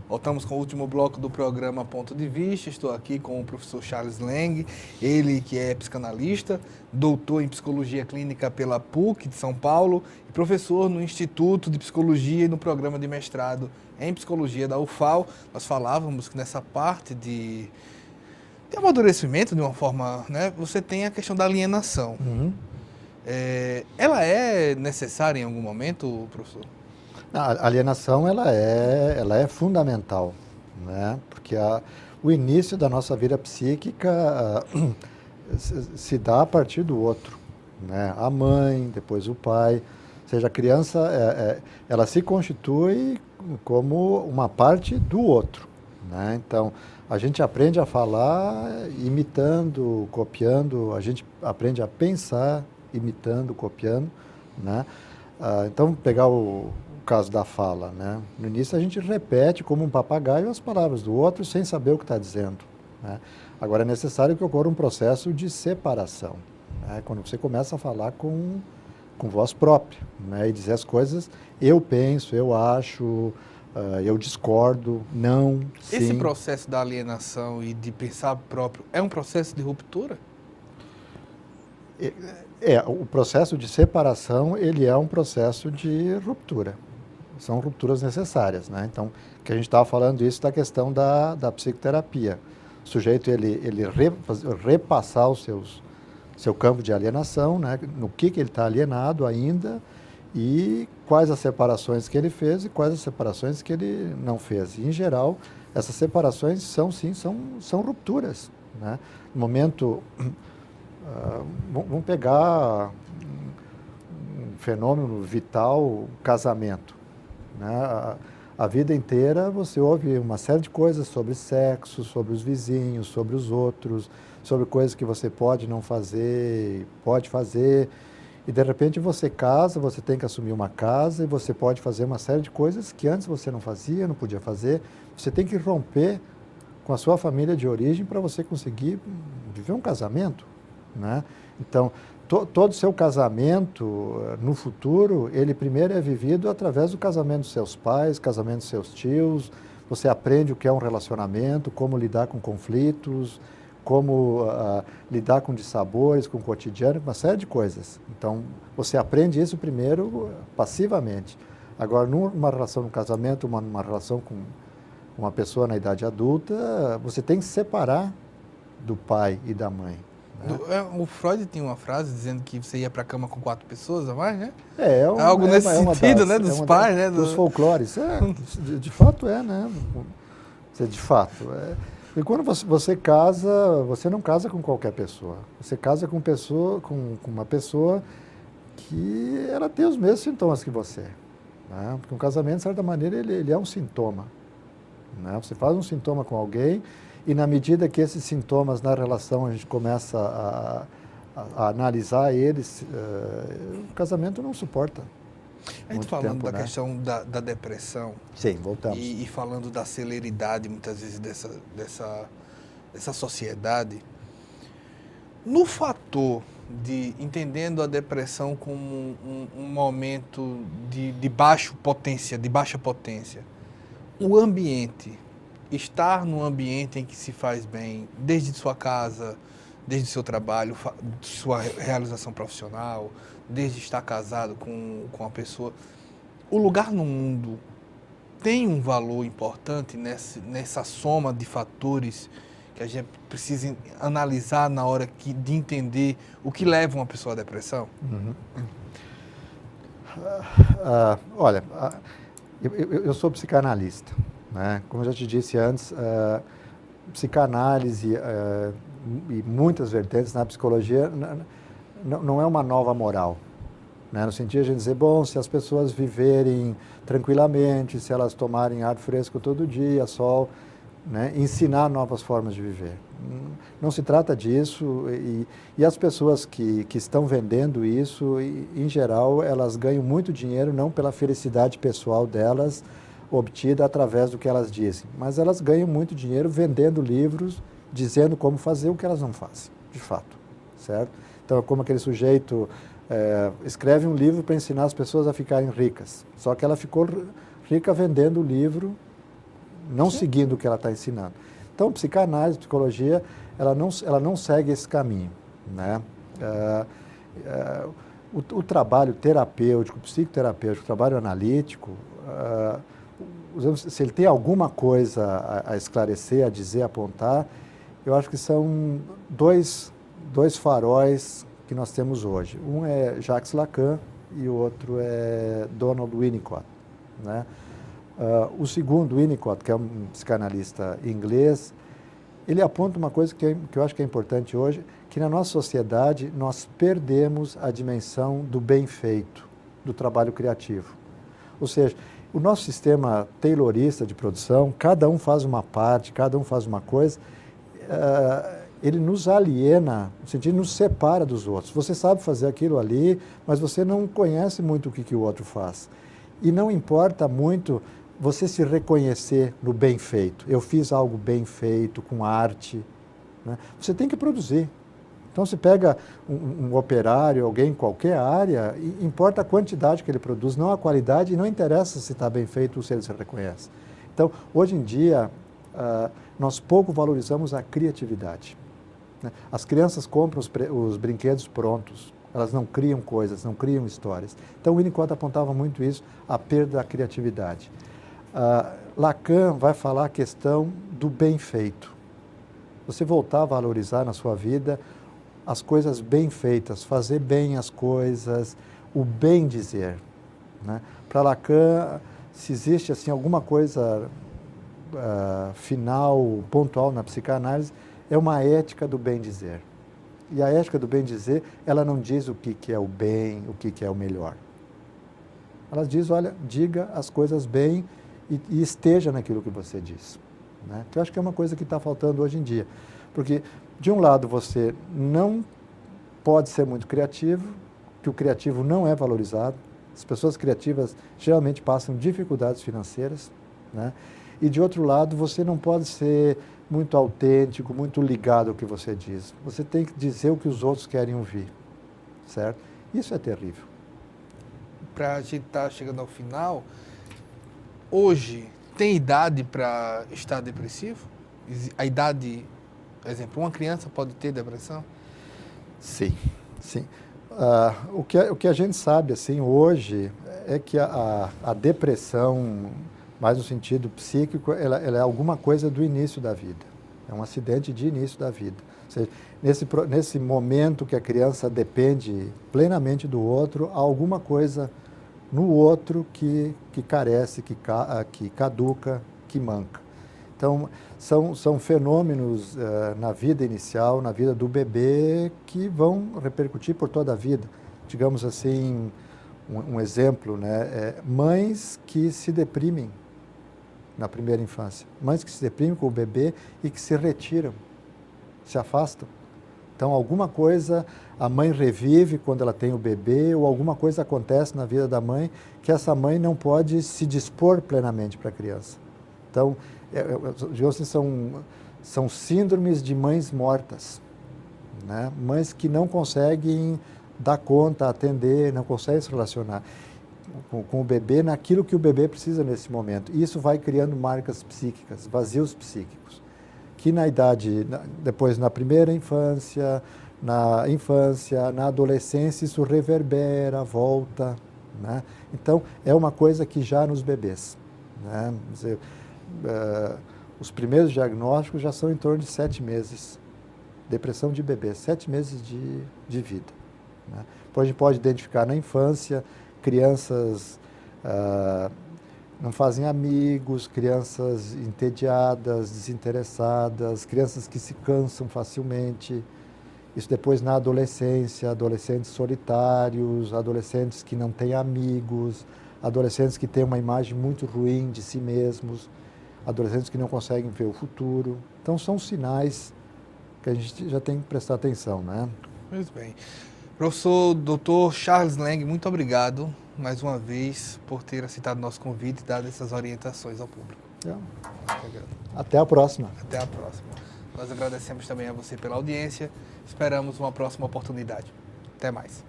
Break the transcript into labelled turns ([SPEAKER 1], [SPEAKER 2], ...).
[SPEAKER 1] Voltamos com o último bloco do programa Ponto de Vista. Estou aqui com o professor Charles Leng, ele que é psicanalista, doutor em psicologia clínica pela PUC de São Paulo e professor no Instituto de Psicologia e no programa de mestrado em psicologia da UFAL. Nós falávamos que nessa parte de amadurecimento, de uma forma, né, você tem a questão da alienação. Ela é necessária em algum momento, professor?
[SPEAKER 2] A alienação ela é fundamental, né? Porque o início da nossa vida psíquica se dá a partir do outro, né? A mãe, depois o pai, ou seja, a criança ela se constitui como uma parte do outro, né? Então a gente aprende a falar imitando, copiando, a gente aprende a pensar imitando, copiando, né? Então pegar o caso da fala, né? No início a gente repete como um papagaio as palavras do outro sem saber o que está dizendo, né? Agora é necessário que ocorra um processo de separação, né? Quando você começa a falar com voz própria, né? E dizer as coisas, eu penso, eu acho, eu discordo, não, sim.
[SPEAKER 1] Esse processo da alienação e de pensar próprio é um processo de ruptura?
[SPEAKER 2] O processo de separação, ele é um processo de ruptura. São rupturas necessárias, né? Então, que a gente estava falando isso da questão da psicoterapia. O sujeito, ele repassar seu campo de alienação, né? No que ele está alienado ainda e quais as separações que ele fez e quais as separações que ele não fez. E, em geral, essas separações são rupturas, né? No momento, vamos pegar um fenômeno vital, casamento. Né? A vida inteira você ouve uma série de coisas sobre sexo, sobre os vizinhos, sobre os outros, sobre coisas que você pode não fazer, pode fazer. E de repente você casa, você tem que assumir uma casa e você pode fazer uma série de coisas que antes você não fazia, não podia fazer. Você tem que romper com a sua família de origem para você conseguir viver um casamento, né? Então, todo o seu casamento, no futuro, ele primeiro é vivido através do casamento dos seus pais, casamento dos seus tios. Você aprende o que é um relacionamento, como lidar com conflitos, como lidar com dissabores, com o cotidiano, uma série de coisas. Então, você aprende isso primeiro passivamente. Agora, numa relação no casamento, numa relação com uma pessoa na idade adulta, você tem que se separar do pai e da mãe.
[SPEAKER 1] O Freud tinha uma frase dizendo que você ia para a cama com 4 pessoas a mais, né?
[SPEAKER 2] Algo
[SPEAKER 1] nesse sentido, né? Dos pais, né?
[SPEAKER 2] Dos folclores. De fato né? De fato. E quando você casa, você não casa com qualquer pessoa. Você casa com uma pessoa que ela tem os mesmos sintomas que você. Né? Porque um casamento, de certa maneira, ele é um sintoma. Né? Você faz um sintoma com alguém e, na medida que esses sintomas na relação a gente começa a analisar eles, o casamento não suporta.
[SPEAKER 1] A gente falando da questão da depressão.
[SPEAKER 2] Sim, voltamos.
[SPEAKER 1] E falando da celeridade, muitas vezes, dessa sociedade, no fator de entendendo a depressão como um momento de baixa potência, o ambiente, estar num ambiente em que se faz bem, desde sua casa, desde seu trabalho, sua realização profissional, desde estar casado com a pessoa, o lugar no mundo tem um valor importante nessa soma de fatores que a gente precisa analisar na hora de entender o que leva uma pessoa à depressão?
[SPEAKER 2] Uhum. Olha, eu sou psicanalista, né? Como eu já te disse antes, psicanálise e muitas vertentes na psicologia não é uma nova moral, né? No sentido de dizer, bom, se as pessoas viverem tranquilamente, se elas tomarem ar fresco todo dia, sol, né? Ensinar novas formas de viver. Não se trata disso e as pessoas que estão vendendo isso, em geral, elas ganham muito dinheiro não pela felicidade pessoal delas, obtida através do que elas dizem, mas elas ganham muito dinheiro vendendo livros, dizendo como fazer o que elas não fazem, de fato, certo? Então, é como aquele sujeito escreve um livro para ensinar as pessoas a ficarem ricas, só que ela ficou rica vendendo o livro não seguindo o que ela está ensinando. Então, psicanálise, psicologia, ela não segue esse caminho, né? O trabalho terapêutico, psicoterapêutico, o trabalho analítico, se ele tem alguma coisa a esclarecer, a dizer, a apontar, eu acho que são dois faróis que nós temos hoje. Um é Jacques Lacan e o outro é Donald Winnicott, né? O segundo, Winnicott, que é um psicanalista inglês, ele aponta uma coisa que eu acho que é importante hoje, que na nossa sociedade nós perdemos a dimensão do bem feito, do trabalho criativo. Ou seja, o nosso sistema taylorista de produção, cada um faz uma parte, cada um faz uma coisa, ele nos aliena, no sentido, nos separa dos outros. Você sabe fazer aquilo ali, mas você não conhece muito o que o outro faz. E não importa muito você se reconhecer no bem feito. Eu fiz algo bem feito, com arte, né? Você tem que produzir. Então, se pega um operário, alguém em qualquer área, importa a quantidade que ele produz, não a qualidade, e não interessa se está bem feito ou se ele se reconhece. Então, hoje em dia, nós pouco valorizamos a criatividade, né? As crianças compram os brinquedos prontos, elas não criam coisas, não criam histórias. Então, o Winnicott apontava muito isso, a perda da criatividade. Lacan vai falar a questão do bem feito. Você voltar a valorizar na sua vida as coisas bem feitas, fazer bem as coisas, o bem dizer, né? Para Lacan, se existe assim, alguma coisa final, pontual na psicanálise, é uma ética do bem dizer. E a ética do bem dizer, ela não diz o que é o bem, o que é o melhor. Ela diz, olha, diga as coisas bem e esteja naquilo que você diz, né? Que eu acho que é uma coisa que está faltando hoje em dia. Porque, de um lado, você não pode ser muito criativo, que o criativo não é valorizado. As pessoas criativas geralmente passam dificuldades financeiras, né? E, de outro lado, você não pode ser muito autêntico, muito ligado ao que você diz. Você tem que dizer o que os outros querem ouvir, certo? Isso é terrível.
[SPEAKER 1] Para a gente estar chegando ao final, hoje tem idade para estar depressivo? A idade, por exemplo, uma criança pode ter depressão?
[SPEAKER 2] Sim, sim. O que a gente sabe assim, hoje é que a depressão, mais no sentido psíquico, ela é alguma coisa do início da vida. É um acidente de início da vida. Ou seja, nesse momento que a criança depende plenamente do outro, há alguma coisa no outro que carece, que caduca, que manca. Então, são fenômenos na vida inicial, na vida do bebê, que vão repercutir por toda a vida. Digamos assim, um exemplo, né? Mães que se deprimem na primeira infância. Mães que se deprimem com o bebê e que se retiram, se afastam. Então, alguma coisa a mãe revive quando ela tem o bebê, ou alguma coisa acontece na vida da mãe que essa mãe não pode se dispor plenamente para a criança. Então, digamos assim, são síndromes de mães mortas, né? Mães que não conseguem dar conta, atender, não conseguem se relacionar com o bebê naquilo que o bebê precisa nesse momento. E isso vai criando marcas psíquicas, vazios psíquicos, que na idade, depois na primeira infância, na adolescência, isso reverbera, volta, né? Então, é uma coisa que já nos bebês, né? Quer dizer, os primeiros diagnósticos já são em torno de 7 meses. Depressão de bebê, 7 meses de vida, né? Depois a gente pode identificar na infância crianças não fazem amigos, crianças entediadas, desinteressadas, crianças que se cansam facilmente. Isso depois na adolescência, adolescentes solitários, adolescentes que não têm amigos, adolescentes que têm uma imagem muito ruim de si mesmos, adolescentes que não conseguem ver o futuro. Então, são sinais que a gente já tem que prestar atenção, né?
[SPEAKER 1] Muito bem. Professor Dr. Charles Lang, muito obrigado mais uma vez por ter aceitado nosso convite e dado essas orientações ao público.
[SPEAKER 2] Até a próxima.
[SPEAKER 1] Até a próxima. Nós agradecemos também a você pela audiência. Esperamos uma próxima oportunidade. Até mais.